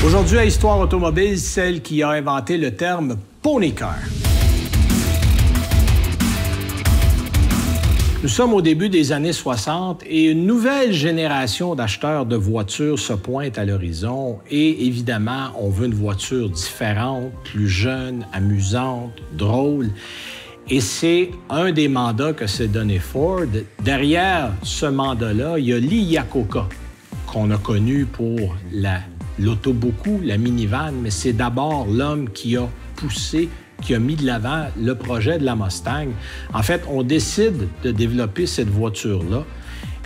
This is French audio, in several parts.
Aujourd'hui, à Histoire automobile, celle qui a inventé le terme « pony car ». Nous sommes au début des années 60 et une nouvelle génération d'acheteurs de voitures se pointe à l'horizon et évidemment, on veut une voiture différente, plus jeune, amusante, drôle. Et c'est un des mandats que s'est donné Ford. Derrière ce mandat-là, il y a Lee Iacocca, qu'on a connu pour l'auto-beaucoup, la minivan, mais c'est d'abord l'homme qui a poussé, qui a mis de l'avant le projet de la Mustang. En fait, on décide de développer cette voiture-là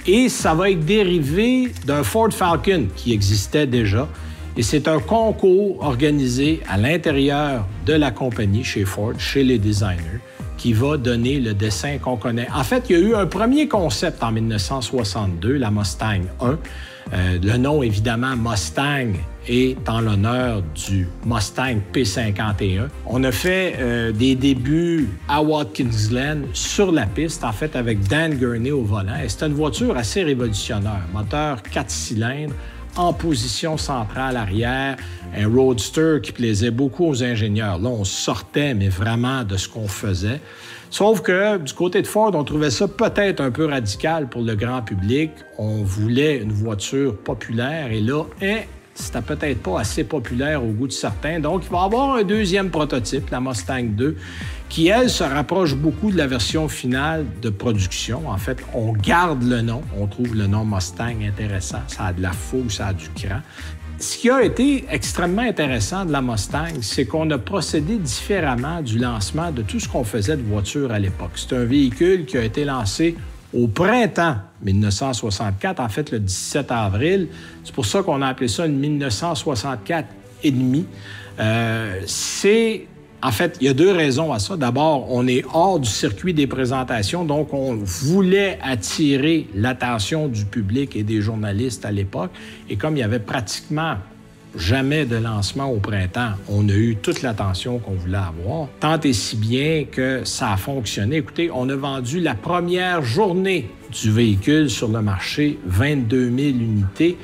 et ça va être dérivé d'un Ford Falcon qui existait déjà. Et c'est un concours organisé à l'intérieur de la compagnie chez Ford, chez les designers, qui va donner le dessin qu'on connaît. En fait, il y a eu un premier concept en 1962, la Mustang 1. Le nom, évidemment, Mustang est en l'honneur du Mustang P51. On a fait des débuts à Watkins Glen sur la piste, en fait, avec Dan Gurney au volant. Et c'est une voiture assez révolutionnaire. Moteur 4 cylindres, en position centrale arrière, un roadster qui plaisait beaucoup aux ingénieurs. Là, on sortait, mais vraiment, de ce qu'on faisait. Sauf que du côté de Ford, on trouvait ça peut-être un peu radical pour le grand public. On voulait une voiture populaire et là, c'était peut-être pas assez populaire au goût de certains. Donc, il va y avoir un deuxième prototype, la Mustang 2, qui, elle, se rapproche beaucoup de la version finale de production. En fait, on garde le nom. On trouve le nom Mustang intéressant. Ça a de la fougue, ça a du cran. Ce qui a été extrêmement intéressant de la Mustang, c'est qu'on a procédé différemment du lancement de tout ce qu'on faisait de voiture à l'époque. C'est un véhicule qui a été lancé au printemps 1964, en fait le 17 avril. C'est pour ça qu'on a appelé ça une 1964 et demi. En fait, il y a deux raisons à ça. D'abord, on est hors du circuit des présentations, donc on voulait attirer l'attention du public et des journalistes à l'époque. Et comme il y avait pratiquement jamais de lancement au printemps, on a eu toute l'attention qu'on voulait avoir. Tant et si bien que ça a fonctionné. Écoutez, on a vendu la première journée du véhicule sur le marché, 22 000 unités.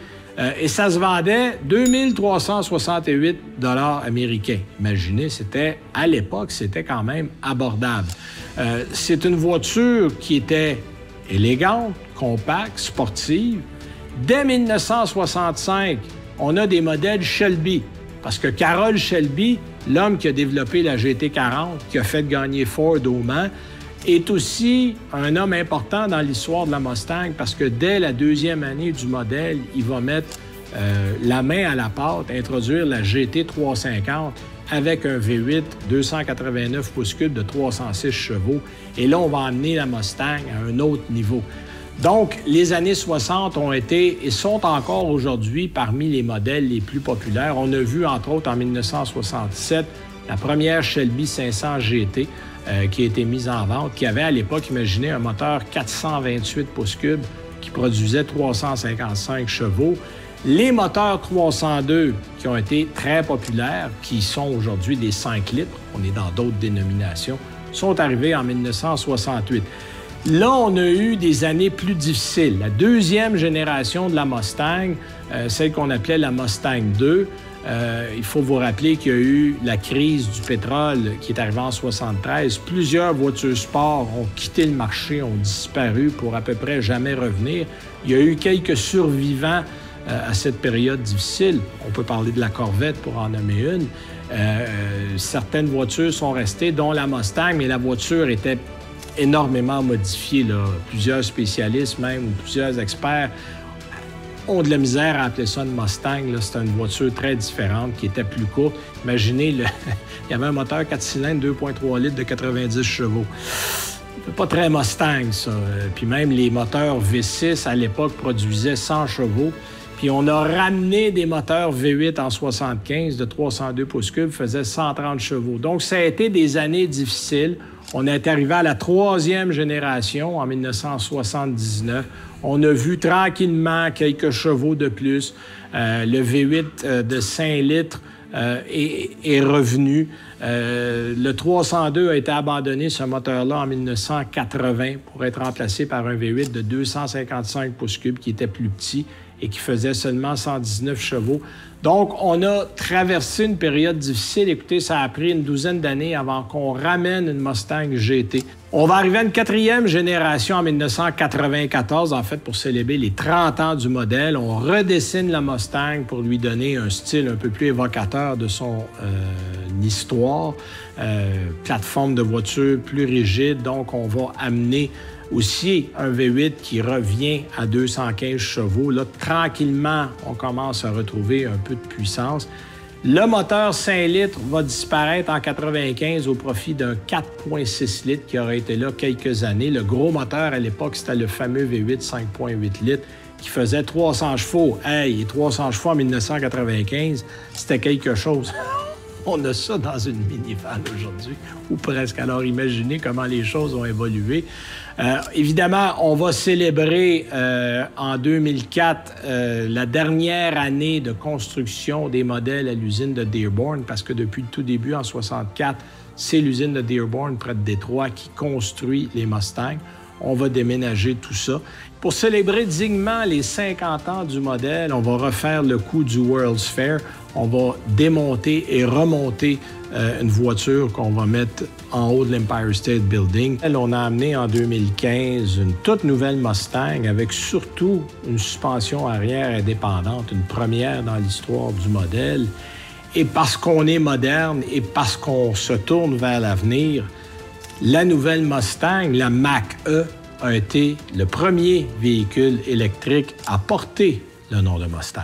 Et ça se vendait 2 368 $ américains. Imaginez, à l'époque, c'était quand même abordable. C'est une voiture qui était élégante, compacte, sportive. Dès 1965, on a des modèles Shelby. Parce que Carroll Shelby, l'homme qui a développé la GT40, qui a fait gagner Ford au Mans, est aussi un homme important dans l'histoire de la Mustang parce que dès la deuxième année du modèle, il va mettre la main à la pâte, introduire la GT350 avec un V8 289 pouces cubes de 306 chevaux. Et là, on va emmener la Mustang à un autre niveau. Donc, les années 60 ont été et sont encore aujourd'hui parmi les modèles les plus populaires. On a vu, entre autres, en 1967, la première Shelby 500 GT qui a été mise en vente, qui avait à l'époque, imaginez, un moteur 428 pouces cubes qui produisait 355 chevaux. Les moteurs 302 qui ont été très populaires, qui sont aujourd'hui des 5 litres, on est dans d'autres dénominations, sont arrivés en 1968. Là, on a eu des années plus difficiles. La deuxième génération de la Mustang, celle qu'on appelait la Mustang 2, il faut vous rappeler qu'il y a eu la crise du pétrole qui est arrivée en 1973. Plusieurs voitures sport ont quitté le marché, ont disparu pour à peu près jamais revenir. Il y a eu quelques survivants à cette période difficile. On peut parler de la Corvette pour en nommer une. Certaines voitures sont restées, dont la Mustang, mais la voiture était énormément modifiée, là. Plusieurs spécialistes même, ou plusieurs experts ont de la misère à appeler ça une Mustang. C'était une voiture très différente, qui était plus courte. Imaginez, il y avait un moteur 4 cylindres, 2,3 litres de 90 chevaux. C'est pas très Mustang, ça. Puis même les moteurs V6, à l'époque, produisaient 100 chevaux. Puis on a ramené des moteurs V8 en 75 de 302 pouces cubes, faisaient 130 chevaux. Donc, ça a été des années difficiles. On est arrivé à la troisième génération en 1979. On a vu tranquillement quelques chevaux de plus. Le V8 de 5 litres est revenu. Le 302 a été abandonné, ce moteur-là, en 1980 pour être remplacé par un V8 de 255 pouces cubes qui était plus petit. et qui faisait seulement 119 chevaux. Donc, on a traversé une période difficile. Écoutez, ça a pris une douzaine d'années avant qu'on ramène une Mustang GT. On va arriver à une 4e génération en 1994, en fait, pour célébrer les 30 ans du modèle. On redessine la Mustang pour lui donner un style un peu plus évocateur de son histoire. Plateforme de voiture plus rigide, donc on va amener aussi un V8 qui revient à 215 chevaux. Là, tranquillement, on commence à retrouver un peu de puissance. Le moteur 5 litres va disparaître en 95 au profit d'un 4,6 litres qui aurait été là quelques années. Le gros moteur à l'époque, c'était le fameux V8 5,8 litres qui faisait 300 chevaux. Hey, et 300 chevaux en 1995, c'était quelque chose. On a ça dans une minivan aujourd'hui, ou presque. Alors, imaginez comment les choses ont évolué. Évidemment, on va célébrer en 2004 la dernière année de construction des modèles à l'usine de Dearborn, parce que depuis le tout début, en 64, c'est l'usine de Dearborn, près de Détroit, qui construit les Mustangs. On va déménager tout ça. Pour célébrer dignement les 50 ans du modèle, on va refaire le coup du World's Fair. On va démonter et remonter une voiture qu'on va mettre en haut de l'Empire State Building. On a amené en 2015 une toute nouvelle Mustang avec surtout une suspension arrière indépendante, une première dans l'histoire du modèle. Et parce qu'on est moderne et parce qu'on se tourne vers l'avenir, la nouvelle Mustang, la Mach-E, a été le premier véhicule électrique à porter le nom de Mustang.